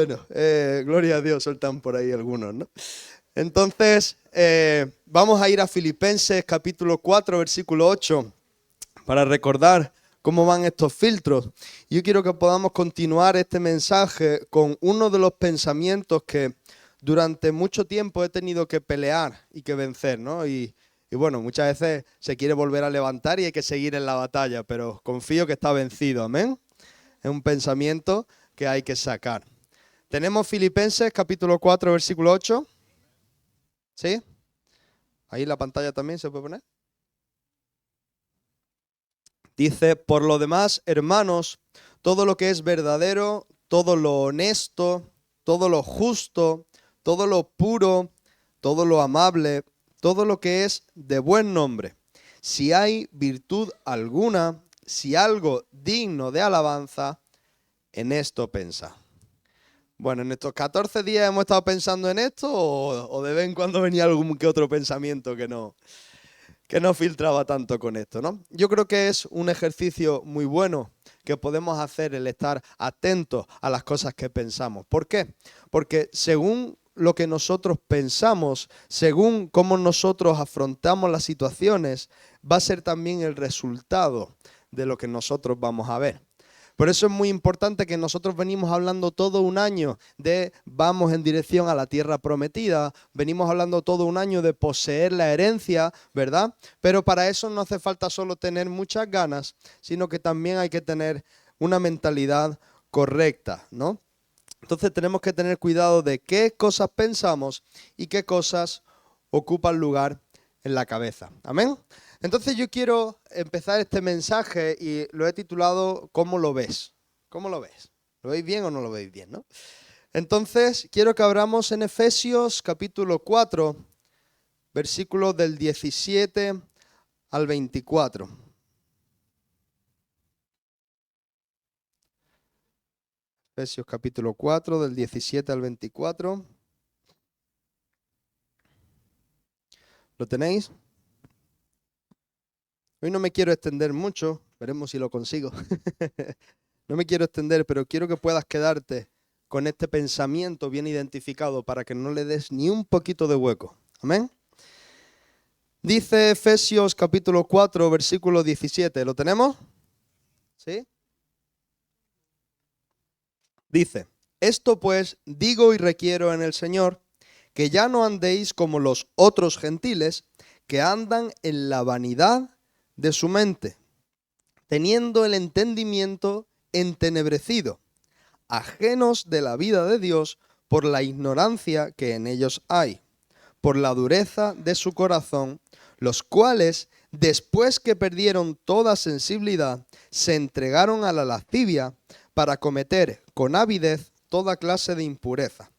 Bueno, gloria a Dios, sueltan por ahí algunos, ¿no? Entonces, vamos a ir a Filipenses capítulo 4, versículo 8, para recordar cómo van estos filtros. Yo quiero que podamos continuar este mensaje con uno de los pensamientos que durante mucho tiempo he tenido que pelear y que vencer, ¿no? Y bueno, muchas veces se quiere volver a levantar y hay que seguir en la batalla, pero confío que está vencido, amén. Es un pensamiento que hay que sacar. Tenemos Filipenses capítulo 4, versículo 8. ¿Sí? Ahí en la pantalla también se puede poner. Dice, por lo demás, hermanos, todo lo que es verdadero, todo lo honesto, todo lo justo, todo lo puro, todo lo amable, todo lo que es de buen nombre. Si hay virtud alguna, si algo digno de alabanza, en esto pensa. Bueno, en estos 14 días hemos estado pensando en esto o de vez en cuando venía algún que otro pensamiento que no filtraba tanto con esto, ¿no? Yo creo que es un ejercicio muy bueno que podemos hacer el estar atentos a las cosas que pensamos. ¿Por qué? Porque según lo que nosotros pensamos, según cómo nosotros afrontamos las situaciones, va a ser también el resultado de lo que nosotros vamos a ver. Por eso es muy importante que nosotros venimos hablando todo un año de vamos en dirección a la tierra prometida, venimos hablando todo un año de poseer la herencia, ¿verdad? Pero para eso no hace falta solo tener muchas ganas, sino que también hay que tener una mentalidad correcta, ¿no? Entonces tenemos que tener cuidado de qué cosas pensamos y qué cosas ocupan lugar en la cabeza. ¿Amén? Entonces yo quiero empezar este mensaje y lo he titulado ¿Cómo lo ves? ¿Cómo lo ves? ¿Lo veis bien o no lo veis bien, no? Entonces quiero que abramos en Efesios capítulo 4, versículos del 17 al 24. Efesios capítulo 4, del 17 al 24. ¿Lo tenéis? Hoy no me quiero extender mucho, veremos si lo consigo. No me quiero extender, pero quiero que puedas quedarte con este pensamiento bien identificado para que no le des ni un poquito de hueco. Amén. Dice Efesios capítulo 4, versículo 17. ¿Lo tenemos? ¿Sí? Dice, esto pues digo y requiero en el Señor, que ya no andéis como los otros gentiles, que andan en la vanidad de su mente, teniendo el entendimiento entenebrecido, ajenos de la vida de Dios por la ignorancia que en ellos hay, por la dureza de su corazón, los cuales, después que perdieron toda sensibilidad, se entregaron a la lascivia para cometer con avidez toda clase de impureza.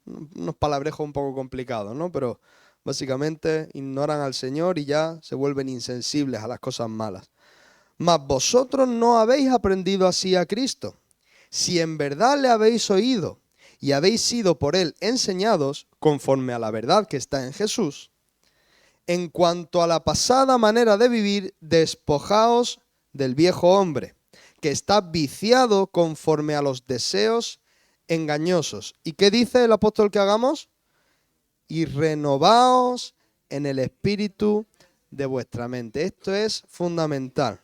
Unos palabrejos un poco complicados, ¿no? Pero básicamente ignoran al Señor y ya se vuelven insensibles a las cosas malas. Mas vosotros no habéis aprendido así a Cristo. Si en verdad le habéis oído y habéis sido por él enseñados, conforme a la verdad que está en Jesús, en cuanto a la pasada manera de vivir, despojaos del viejo hombre, que está viciado conforme a los deseos engañosos. ¿Y qué dice el apóstol que hagamos? Y renovaos en el espíritu de vuestra mente. Esto es fundamental.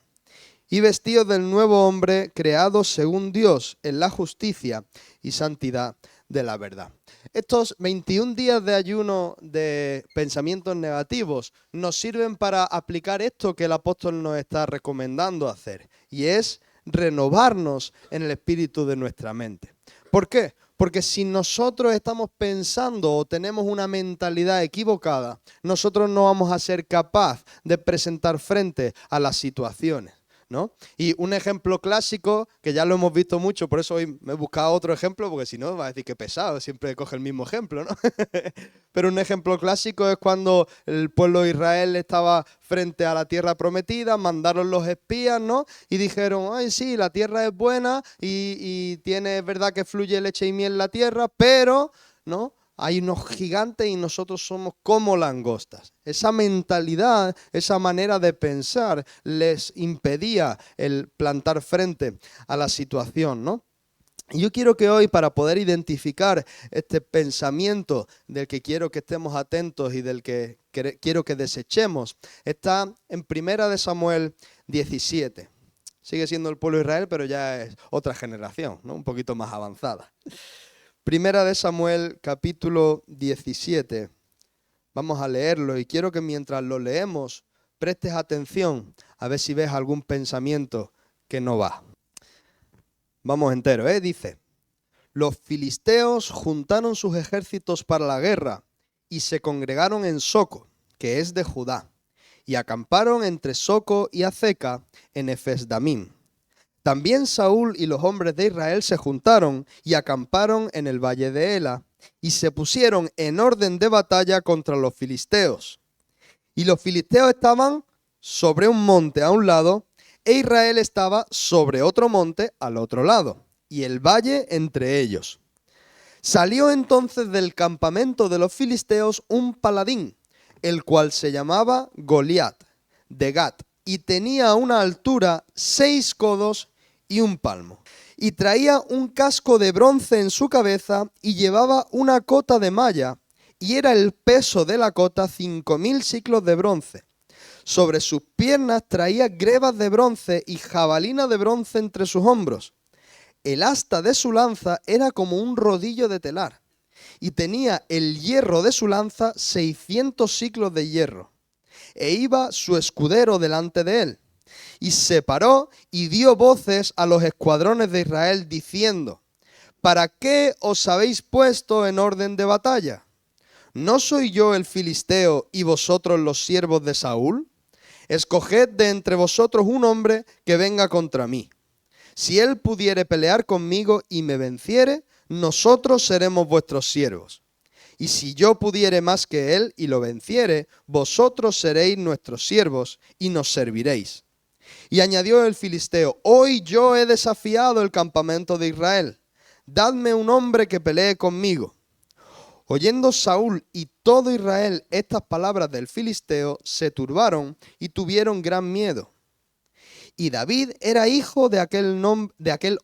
Y vestidos del nuevo hombre creado según Dios en la justicia y santidad de la verdad. Estos 21 días de ayuno de pensamientos negativos nos sirven para aplicar esto que el apóstol nos está recomendando hacer, y es renovarnos en el espíritu de nuestra mente. ¿Por qué? Porque si nosotros estamos pensando o tenemos una mentalidad equivocada, nosotros no vamos a ser capaces de presentar frente a las situaciones, ¿no? Y un ejemplo clásico, que ya lo hemos visto mucho, por eso hoy me he buscado otro ejemplo, porque si no va a decir que pesado, siempre coge el mismo ejemplo, ¿no? Pero un ejemplo clásico es cuando el pueblo de Israel estaba frente a la tierra prometida, mandaron los espías, ¿no? Y dijeron, ay, sí, la tierra es buena y tiene, es verdad que fluye leche y miel la tierra, pero, ¿no? Hay unos gigantes y nosotros somos como langostas. Esa mentalidad, esa manera de pensar les impedía el plantar frente a la situación, ¿no? Y yo quiero que hoy, para poder identificar este pensamiento del que quiero que estemos atentos y del que quiero que desechemos, está en 1 Samuel 17. Sigue siendo el pueblo de Israel, pero ya es otra generación, ¿no? Un poquito más avanzada. 1 Samuel capítulo 17. Vamos a leerlo y quiero que mientras lo leemos prestes atención a ver si ves algún pensamiento que no va. Vamos entero, dice: los filisteos juntaron sus ejércitos para la guerra y se congregaron en Soco, que es de Judá, y acamparon entre Soco y Azeca en Efes-damim. También Saúl y los hombres de Israel se juntaron y acamparon en el valle de Ela, y se pusieron en orden de batalla contra los filisteos. Y los filisteos estaban sobre un monte a un lado, e Israel estaba sobre otro monte al otro lado, y el valle entre ellos. Salió entonces del campamento de los filisteos un paladín, el cual se llamaba Goliat, de Gat, y tenía una altura 6 codos y un palmo. Y traía un casco de bronce en su cabeza y llevaba una cota de malla, y era el peso de la cota 5000 siclos de bronce. Sobre sus piernas traía grebas de bronce y jabalina de bronce entre sus hombros. El asta de su lanza era como un rodillo de telar, y tenía el hierro de su lanza 600 siclos de hierro. E iba su escudero delante de él. Y se paró y dio voces a los escuadrones de Israel, diciendo: ¿para qué os habéis puesto en orden de batalla? ¿No soy yo el filisteo y vosotros los siervos de Saúl? Escoged de entre vosotros un hombre que venga contra mí. Si él pudiere pelear conmigo y me venciere, nosotros seremos vuestros siervos. Y si yo pudiere más que él y lo venciere, vosotros seréis nuestros siervos y nos serviréis. Y añadió el filisteo: hoy yo he desafiado el campamento de Israel. Dadme un hombre que pelee conmigo. Oyendo Saúl y todo Israel estas palabras del filisteo, se turbaron y tuvieron gran miedo. Y David era hijo de aquel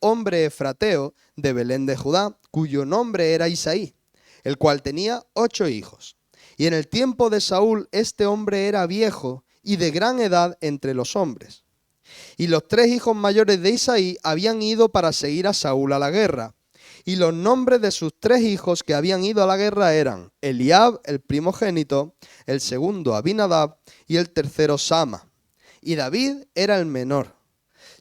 hombre efrateo de Belén de Judá, cuyo nombre era Isaí, el cual tenía 8 hijos. Y en el tiempo de Saúl este hombre era viejo y de gran edad entre los hombres. Y los 3 hijos mayores de Isaí habían ido para seguir a Saúl a la guerra. Y los nombres de sus 3 hijos que habían ido a la guerra eran Eliab, el primogénito, el segundo Abinadab y el tercero Sama. Y David era el menor.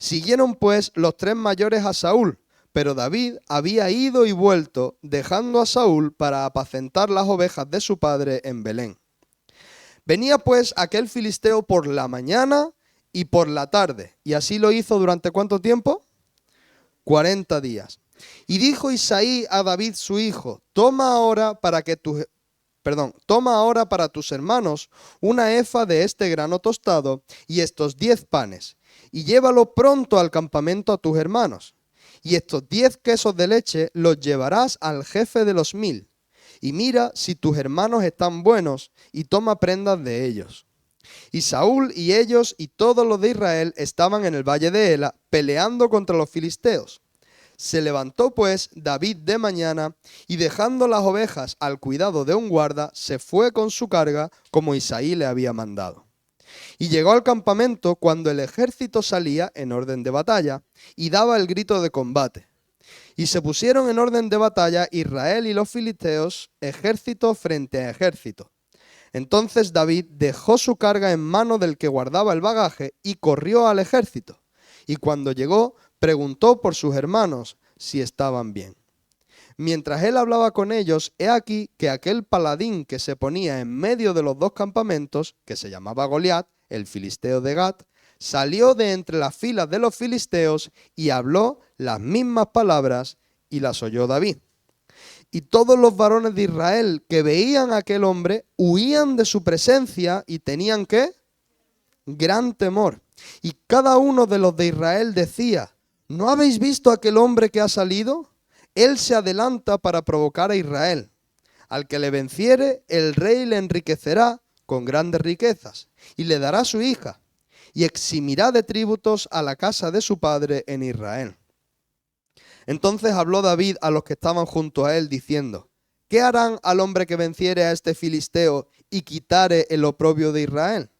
Siguieron pues los 3 mayores a Saúl, pero David había ido y vuelto, dejando a Saúl para apacentar las ovejas de su padre en Belén. Venía pues aquel filisteo por la mañana y por la tarde, y así lo hizo durante ¿cuánto tiempo? 40 días. Y dijo Isaí a David su hijo: toma ahora para tus hermanos una efa de este grano tostado y estos 10 panes, y llévalo pronto al campamento a tus hermanos. Y estos 10 quesos de leche los llevarás al jefe de los 1000. Y mira si tus hermanos están buenos, y toma prendas de ellos. Y Saúl y ellos y todos los de Israel estaban en el valle de Ela, peleando contra los filisteos. Se levantó pues David de mañana, y dejando las ovejas al cuidado de un guarda, se fue con su carga como Isaí le había mandado. Y llegó al campamento cuando el ejército salía en orden de batalla, y daba el grito de combate. Y se pusieron en orden de batalla Israel y los filisteos, ejército frente a ejército. Entonces David dejó su carga en mano del que guardaba el bagaje y corrió al ejército. Y cuando llegó, preguntó por sus hermanos si estaban bien. Mientras él hablaba con ellos, he aquí que aquel paladín que se ponía en medio de los 2 campamentos, que se llamaba Goliat, el filisteo de Gat, salió de entre las filas de los filisteos y habló las mismas palabras, y las oyó David. Y todos los varones de Israel que veían a aquel hombre huían de su presencia y tenían ¿qué? Gran temor. Y cada uno de los de Israel decía: ¿no habéis visto a aquel hombre que ha salido? Él se adelanta para provocar a Israel. Al que le venciere, el rey le enriquecerá con grandes riquezas, y le dará su hija, y eximirá de tributos a la casa de su padre en Israel. Entonces habló David a los que estaban junto a él, diciendo: ¿qué harán al hombre que venciere a este filisteo y quitare el oprobio de Israel?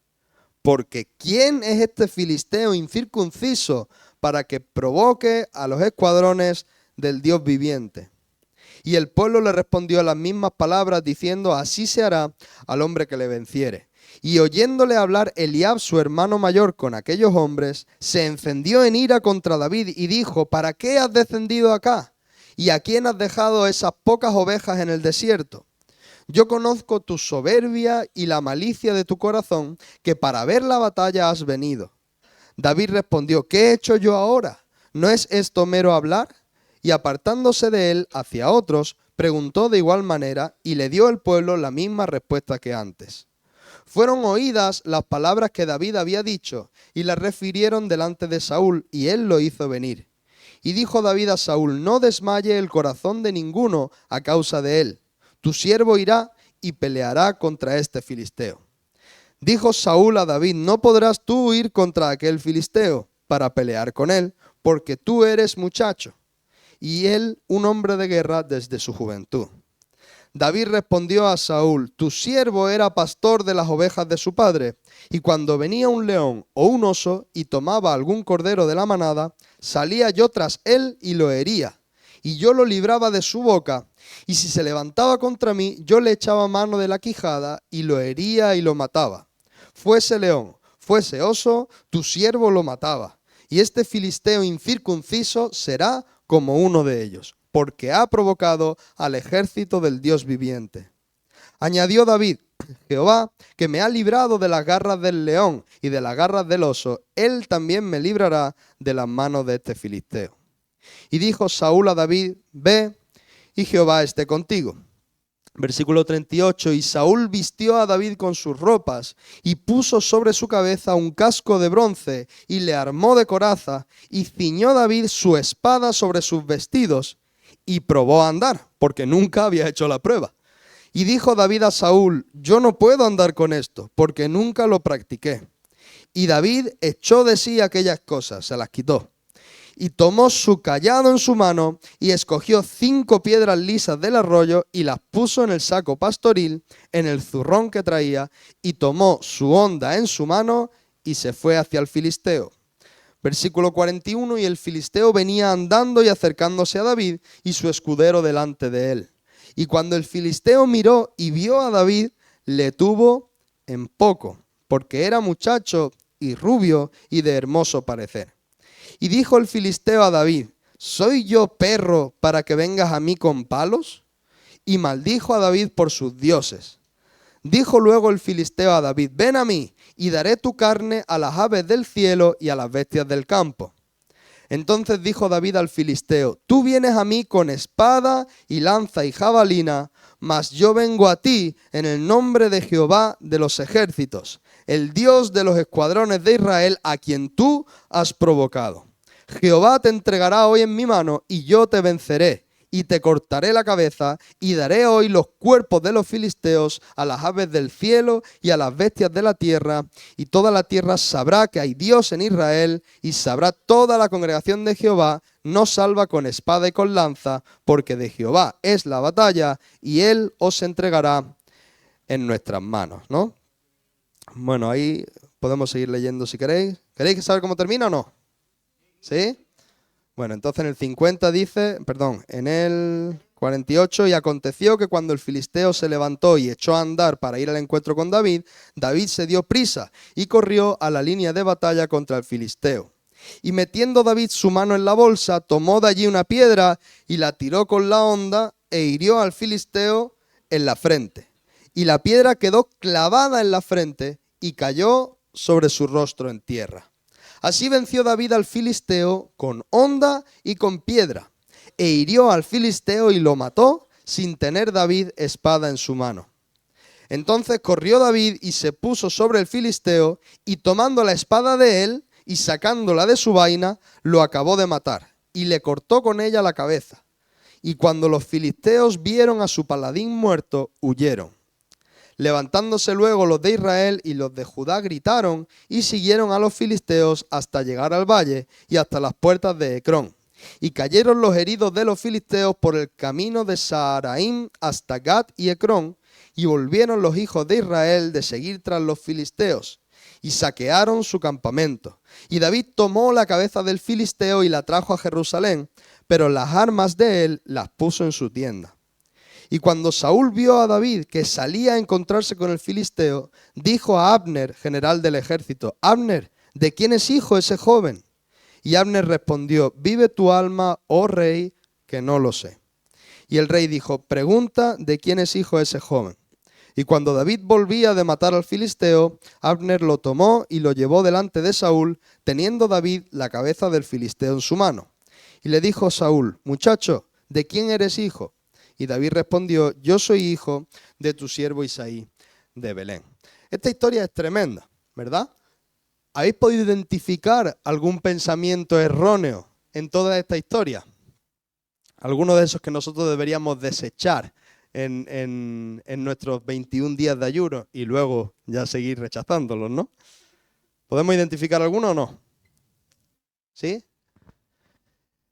Porque ¿quién es este filisteo incircunciso para que provoque a los escuadrones del Dios viviente? Y el pueblo le respondió las mismas palabras, diciendo: así se hará al hombre que le venciere. Y oyéndole hablar Eliab, su hermano mayor, con aquellos hombres, se encendió en ira contra David y dijo: ¿para qué has descendido acá? ¿Y a quién has dejado esas pocas ovejas en el desierto? Yo conozco tu soberbia y la malicia de tu corazón, que para ver la batalla has venido. David respondió: ¿qué he hecho yo ahora? ¿No es esto mero hablar? Y apartándose de él hacia otros, preguntó de igual manera, y le dio el pueblo la misma respuesta que antes. Fueron oídas las palabras que David había dicho, y las refirieron delante de Saúl, y él lo hizo venir. Y dijo David a Saúl: no desmaye el corazón de ninguno a causa de él. Tu siervo irá y peleará contra este filisteo. Dijo Saúl a David: no podrás tú ir contra aquel filisteo para pelear con él, porque tú eres muchacho, y él un hombre de guerra desde su juventud. David respondió a Saúl: tu siervo era pastor de las ovejas de su padre, y cuando venía un león o un oso y tomaba algún cordero de la manada, salía yo tras él y lo hería, y yo lo libraba de su boca, y si se levantaba contra mí, yo le echaba mano de la quijada y lo hería y lo mataba. Fuese león, fuese oso, tu siervo lo mataba, y este filisteo incircunciso será como uno de ellos, porque ha provocado al ejército del Dios viviente. Añadió David: Jehová, que me ha librado de las garras del león y de las garras del oso, él también me librará de las manos de este filisteo. Y dijo Saúl a David: ve, y Jehová esté contigo. Versículo 38, y Saúl vistió a David con sus ropas, y puso sobre su cabeza un casco de bronce, y le armó de coraza, y ciñó David su espada sobre sus vestidos, y probó a andar, porque nunca había hecho la prueba. Y dijo David a Saúl: yo no puedo andar con esto, porque nunca lo practiqué. Y David echó de sí aquellas cosas, se las quitó. Y tomó su cayado en su mano, y escogió 5 piedras lisas del arroyo, y las puso en el saco pastoril, en el zurrón que traía, y tomó su honda en su mano, y se fue hacia el filisteo. Versículo 41, y el filisteo venía andando y acercándose a David, y su escudero delante de él. Y cuando el filisteo miró y vio a David, le tuvo en poco, porque era muchacho y rubio y de hermoso parecer. Y dijo el filisteo a David: ¿soy yo perro para que vengas a mí con palos? Y maldijo a David por sus dioses. Dijo luego el filisteo a David: ven a mí, y daré tu carne a las aves del cielo y a las bestias del campo. Entonces dijo David al filisteo: tú vienes a mí con espada y lanza y jabalina, mas yo vengo a ti en el nombre de Jehová de los ejércitos, el Dios de los escuadrones de Israel, a quien tú has provocado. Jehová te entregará hoy en mi mano, y yo te venceré, y te cortaré la cabeza, y daré hoy los cuerpos de los filisteos a las aves del cielo y a las bestias de la tierra, y toda la tierra sabrá que hay Dios en Israel, y sabrá toda la congregación de Jehová, no salva con espada y con lanza, porque de Jehová es la batalla, y él os entregará en nuestras manos, ¿no? Bueno, ahí podemos seguir leyendo si queréis. ¿Queréis saber cómo termina o no? ¿Sí? Bueno, entonces en el 50 dice, en el 48, y aconteció que cuando el filisteo se levantó y echó a andar para ir al encuentro con David, David se dio prisa y corrió a la línea de batalla contra el filisteo. Y metiendo David su mano en la bolsa, tomó de allí una piedra y la tiró con la honda e hirió al filisteo en la frente. Y la piedra quedó clavada en la frente y cayó sobre su rostro en tierra. Así venció David al filisteo con honda y con piedra, e hirió al filisteo y lo mató, sin tener David espada en su mano. Entonces corrió David y se puso sobre el filisteo, y tomando la espada de él y sacándola de su vaina, lo acabó de matar, y le cortó con ella la cabeza. Y cuando los filisteos vieron a su paladín muerto, huyeron. Levantándose luego los de Israel y los de Judá gritaron y siguieron a los filisteos hasta llegar al valle y hasta las puertas de Ecrón. Y cayeron los heridos de los filisteos por el camino de Saaraim hasta Gat y Ecrón, y volvieron los hijos de Israel de seguir tras los filisteos, y saquearon su campamento. Y David tomó la cabeza del filisteo y la trajo a Jerusalén, pero las armas de él las puso en su tienda. Y cuando Saúl vio a David que salía a encontrarse con el filisteo, dijo a Abner, general del ejército: Abner, ¿de quién es hijo ese joven? Y Abner respondió: vive tu alma, oh rey, que no lo sé. Y el rey dijo: pregunta de quién es hijo ese joven. Y cuando David volvía de matar al filisteo, Abner lo tomó y lo llevó delante de Saúl, teniendo David la cabeza del filisteo en su mano. Y le dijo Saúl: muchacho, ¿de quién eres hijo? Y David respondió: yo soy hijo de tu siervo Isaí de Belén. Esta historia es tremenda, ¿verdad? ¿Habéis podido identificar algún pensamiento erróneo en toda esta historia? Alguno de esos que nosotros deberíamos desechar en nuestros 21 días de ayuno y luego ya seguir rechazándolos, ¿no? ¿Podemos identificar alguno o no? ¿Sí?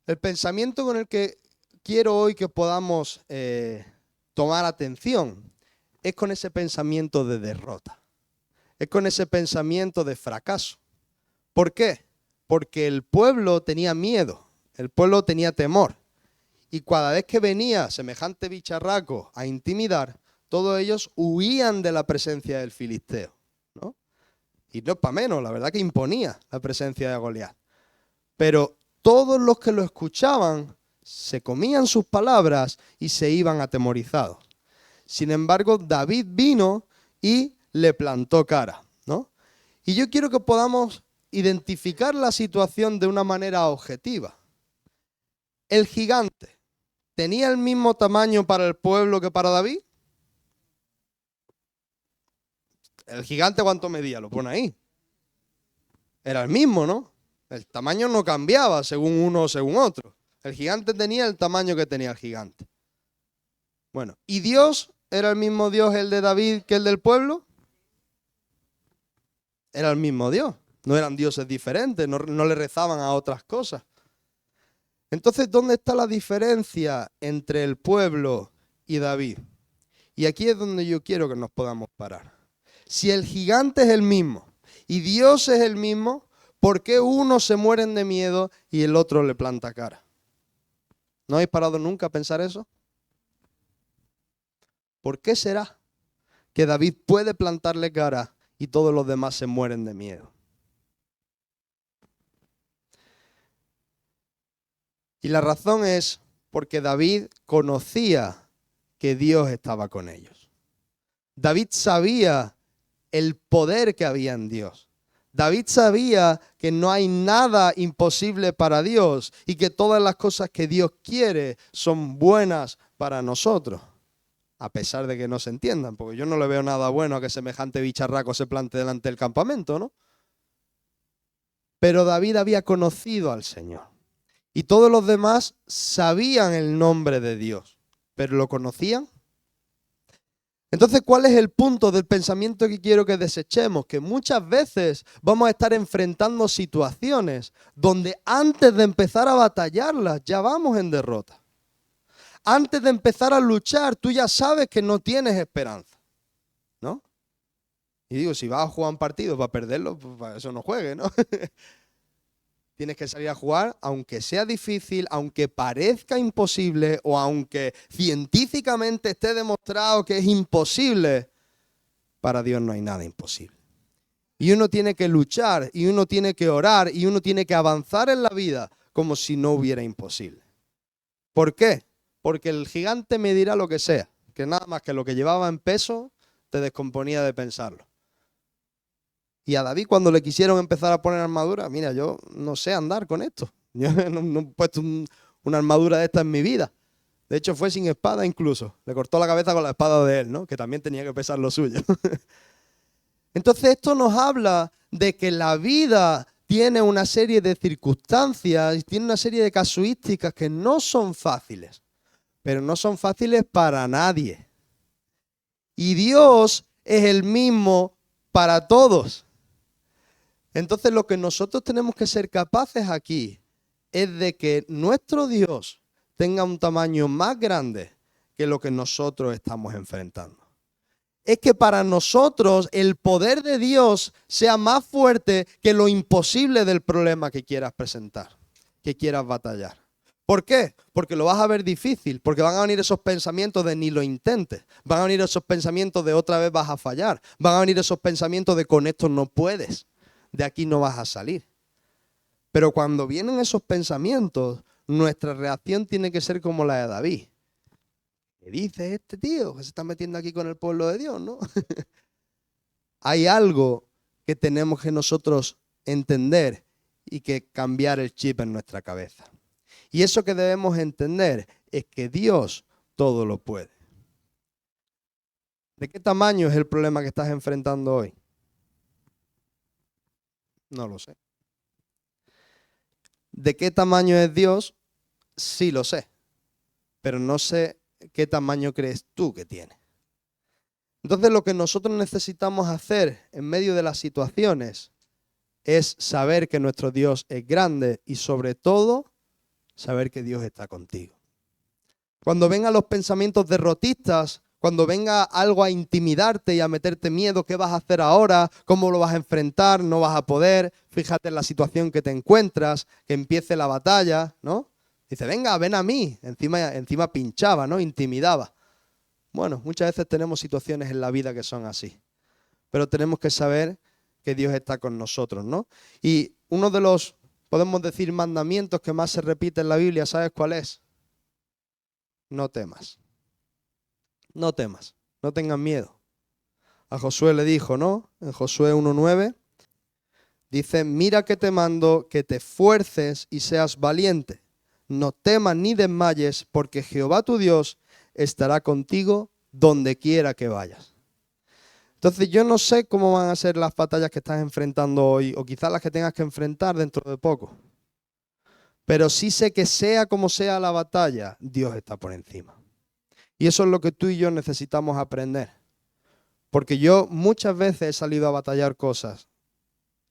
El pensamiento con el que quiero hoy que podamos tomar atención es con ese pensamiento de derrota. Es con ese pensamiento de fracaso. ¿Por qué? Porque el pueblo tenía miedo, el pueblo tenía temor. Y cada vez que venía semejante bicharraco a intimidar, todos ellos huían de la presencia del filisteo, ¿no? Y no es para menos, la verdad que imponía la presencia de Goliat. Pero todos los que lo escuchaban se comían sus palabras y se iban atemorizados. Sin embargo, David vino y le plantó cara, ¿no? Y yo quiero que podamos identificar la situación de una manera objetiva. El gigante, ¿tenía el mismo tamaño para el pueblo que para David? ¿El gigante cuánto medía? Lo pone ahí. Era el mismo, ¿no? El tamaño no cambiaba según uno o según otro. El gigante tenía el tamaño que tenía el gigante. Bueno, ¿y Dios era el mismo Dios el de David que el del pueblo? Era el mismo Dios. No eran dioses diferentes, no le rezaban a otras cosas. Entonces, ¿dónde está la diferencia entre el pueblo y David? Y aquí es donde yo quiero que nos podamos parar. Si el gigante es el mismo y Dios es el mismo, ¿por qué unos se mueren de miedo y el otro le planta cara? ¿No habéis parado nunca a pensar eso? ¿Por qué será que David puede plantarle cara y todos los demás se mueren de miedo? Y la razón es porque David conocía que Dios estaba con ellos. David sabía el poder que había en Dios. David sabía que no hay nada imposible para Dios y que todas las cosas que Dios quiere son buenas para nosotros, a pesar de que no se entiendan, porque yo no le veo nada bueno a que semejante bicharraco se plante delante del campamento, ¿no? Pero David había conocido al Señor. Y todos los demás sabían el nombre de Dios, pero ¿lo conocían? Entonces, ¿cuál es el punto del pensamiento que quiero que desechemos? Que muchas veces vamos a estar enfrentando situaciones donde antes de empezar a batallarlas ya vamos en derrota. Antes de empezar a luchar, tú ya sabes que no tienes esperanza, ¿no? Y digo, si vas a jugar un partido para perderlo, pues para eso no juegues, ¿no? Tienes que salir a jugar, aunque sea difícil, aunque parezca imposible o aunque científicamente esté demostrado que es imposible. Para Dios no hay nada imposible. Y uno tiene que luchar, y uno tiene que orar, y uno tiene que avanzar en la vida como si no hubiera imposible. ¿Por qué? Porque el gigante me dirá lo que sea, que nada más que lo que llevaba en peso te descomponía de pensarlo. Y a David cuando le quisieron empezar a poner armadura, mira, yo no sé andar con esto. Yo no he puesto una armadura de esta en mi vida. De hecho fue sin espada incluso. Le cortó la cabeza con la espada de él, ¿no? Que también tenía que pesar lo suyo. Entonces esto nos habla de que la vida tiene una serie de circunstancias, tiene una serie de casuísticas que no son fáciles. Pero no son fáciles para nadie. Y Dios es el mismo para todos. Entonces lo que nosotros tenemos que ser capaces aquí es de que nuestro Dios tenga un tamaño más grande que lo que nosotros estamos enfrentando. Es que para nosotros el poder de Dios sea más fuerte que lo imposible del problema que quieras presentar, que quieras batallar. ¿Por qué? Porque lo vas a ver difícil, porque van a venir esos pensamientos de ni lo intentes, van a venir esos pensamientos de otra vez vas a fallar, van a venir esos pensamientos de con esto no puedes, de aquí no vas a salir. Pero cuando vienen esos pensamientos, nuestra reacción tiene que ser como la de David. ¿Qué dice este tío que se está metiendo aquí con el pueblo de Dios, no? Hay algo que tenemos que nosotros entender y que cambiar el chip en nuestra cabeza. Y eso que debemos entender es que Dios todo lo puede. ¿De qué tamaño es el problema que estás enfrentando hoy? No lo sé. ¿De qué tamaño es Dios? Sí lo sé. Pero no sé qué tamaño crees tú que tiene. Entonces lo que nosotros necesitamos hacer en medio de las situaciones es saber que nuestro Dios es grande y sobre todo saber que Dios está contigo. Cuando vengan los pensamientos derrotistas, cuando venga algo a intimidarte y a meterte miedo, ¿qué vas a hacer ahora? ¿Cómo lo vas a enfrentar? ¿No vas a poder? Fíjate en la situación que te encuentras, que empiece la batalla, ¿no? Dice, venga, ven a mí. Encima pinchaba, ¿no? Intimidaba. Bueno, muchas veces tenemos situaciones en la vida que son así. Pero tenemos que saber que Dios está con nosotros, ¿no? Y uno de los, podemos decir, mandamientos que más se repite en la Biblia, ¿sabes cuál es? No temas. No temas. No tengas miedo. A Josué le dijo, ¿no? En Josué 1:9 dice, mira que te mando que te esfuerces y seas valiente. No temas ni desmayes, porque Jehová tu Dios estará contigo donde quiera que vayas. Entonces yo no sé cómo van a ser las batallas que estás enfrentando hoy, o quizás las que tengas que enfrentar dentro de poco. Pero sí sé que sea como sea la batalla, Dios está por encima. Y eso es lo que tú y yo necesitamos aprender. Porque yo muchas veces he salido a batallar cosas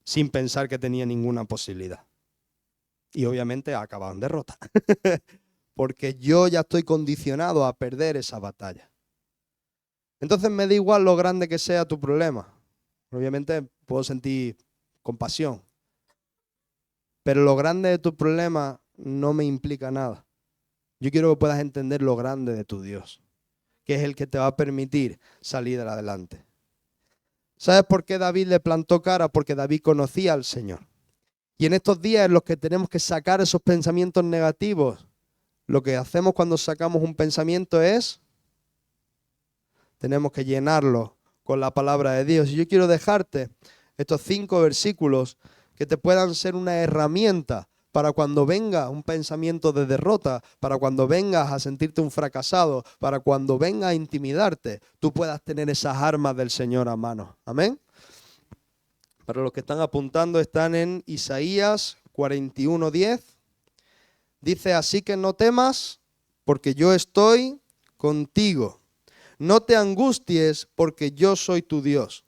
sin pensar que tenía ninguna posibilidad. Y obviamente ha acabado en derrota. Porque yo ya estoy condicionado a perder esa batalla. Entonces me da igual lo grande que sea tu problema. Obviamente puedo sentir compasión. Pero lo grande de tu problema no me implica nada. Yo quiero que puedas entender lo grande de tu Dios, que es el que te va a permitir salir adelante. ¿Sabes por qué David le plantó cara? Porque David conocía al Señor. Y en estos días en los que tenemos que sacar esos pensamientos negativos, lo que hacemos cuando sacamos un pensamiento es, tenemos que llenarlo con la palabra de Dios. Y yo quiero dejarte estos 5 versículos que te puedan ser una herramienta para cuando venga un pensamiento de derrota, para cuando vengas a sentirte un fracasado, para cuando venga a intimidarte, tú puedas tener esas armas del Señor a mano. Amén. Para los que están apuntando, están en Isaías 41:10. Dice, así que no temas, porque yo estoy contigo. No te angusties, porque yo soy tu Dios.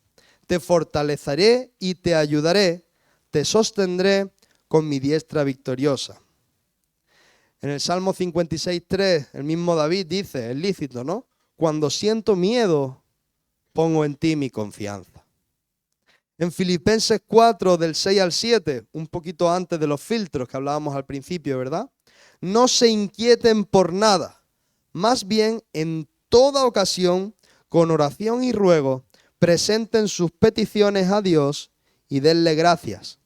Te fortaleceré y te ayudaré, te sostendré con mi diestra victoriosa. En el Salmo 56:3, el mismo David dice, es lícito, ¿no? Cuando siento miedo, pongo en ti mi confianza. En Filipenses 4, del 6 al 7, un poquito antes de los filtros que hablábamos al principio, ¿verdad? No se inquieten por nada, más bien en toda ocasión, con oración y ruego, presenten sus peticiones a Dios y denle gracias.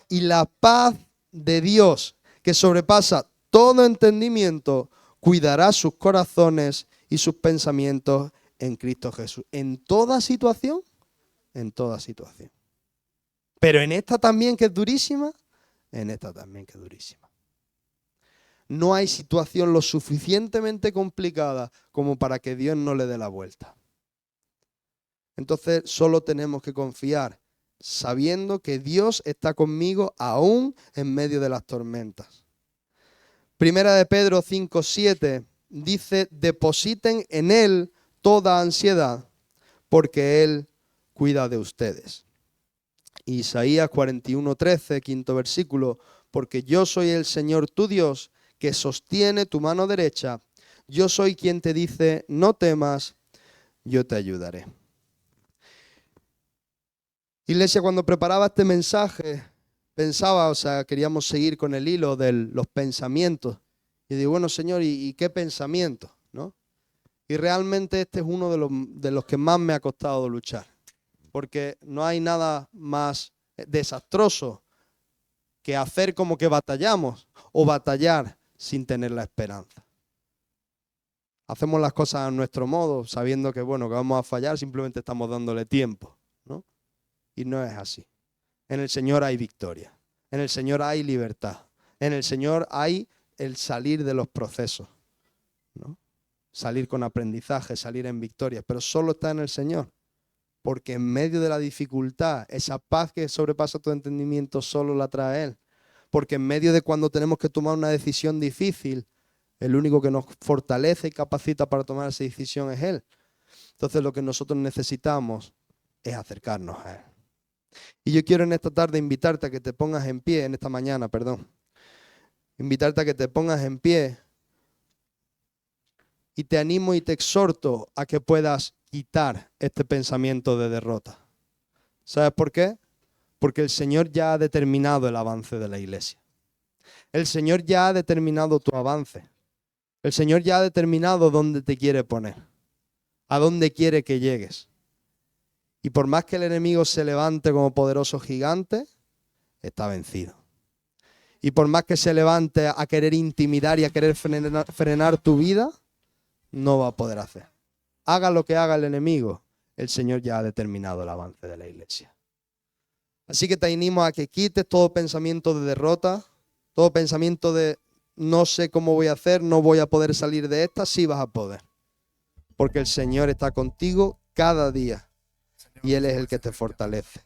Y la paz de Dios, que sobrepasa todo entendimiento, cuidará sus corazones y sus pensamientos en Cristo Jesús. En toda situación, en toda situación. Pero en esta también que es durísima, en esta también que es durísima. No hay situación lo suficientemente complicada como para que Dios no le dé la vuelta. Entonces solo tenemos que confiar, sabiendo que Dios está conmigo aún en medio de las tormentas. Primera de Pedro 5:7 dice, depositen en Él toda ansiedad, porque Él cuida de ustedes. Isaías 41:13, quinto versículo, porque yo soy el Señor tu Dios, que sostiene tu mano derecha. Yo soy quien te dice, no temas, yo te ayudaré. Iglesia, cuando preparaba este mensaje, pensaba, queríamos seguir con el hilo de los pensamientos. Y digo, bueno, Señor, ¿y qué pensamiento? ¿No? Y realmente este es uno de los que más me ha costado luchar. Porque no hay nada más desastroso que hacer como que batallamos o batallar sin tener la esperanza. Hacemos las cosas a nuestro modo, sabiendo que, bueno, que vamos a fallar, simplemente estamos dándole tiempo, ¿no? Y no es así. En el Señor hay victoria. En el Señor hay libertad. En el Señor hay el salir de los procesos, ¿no? Salir con aprendizaje, salir en victoria. Pero solo está en el Señor. Porque en medio de la dificultad, esa paz que sobrepasa tu entendimiento solo la trae Él. Porque en medio de cuando tenemos que tomar una decisión difícil, el único que nos fortalece y capacita para tomar esa decisión es Él. Entonces lo que nosotros necesitamos es acercarnos a Él. Y yo quiero en esta tarde invitarte a que te pongas en pie, en esta mañana, perdón. Invitarte a que te pongas en pie. Y te animo y te exhorto a que puedas quitar este pensamiento de derrota. ¿Sabes por qué? Porque el Señor ya ha determinado el avance de la iglesia. El Señor ya ha determinado tu avance. El Señor ya ha determinado dónde te quiere poner, a dónde quiere que llegues. Y por más que el enemigo se levante como poderoso gigante, está vencido. Y por más que se levante a querer intimidar y a querer frenar tu vida, no va a poder hacer. Haga lo que haga el enemigo, el Señor ya ha determinado el avance de la iglesia. Así que te animo a que quites todo pensamiento de derrota, todo pensamiento de no sé cómo voy a hacer, no voy a poder salir de esta. Sí vas a poder, porque el Señor está contigo cada día y Él es el que te fortalece.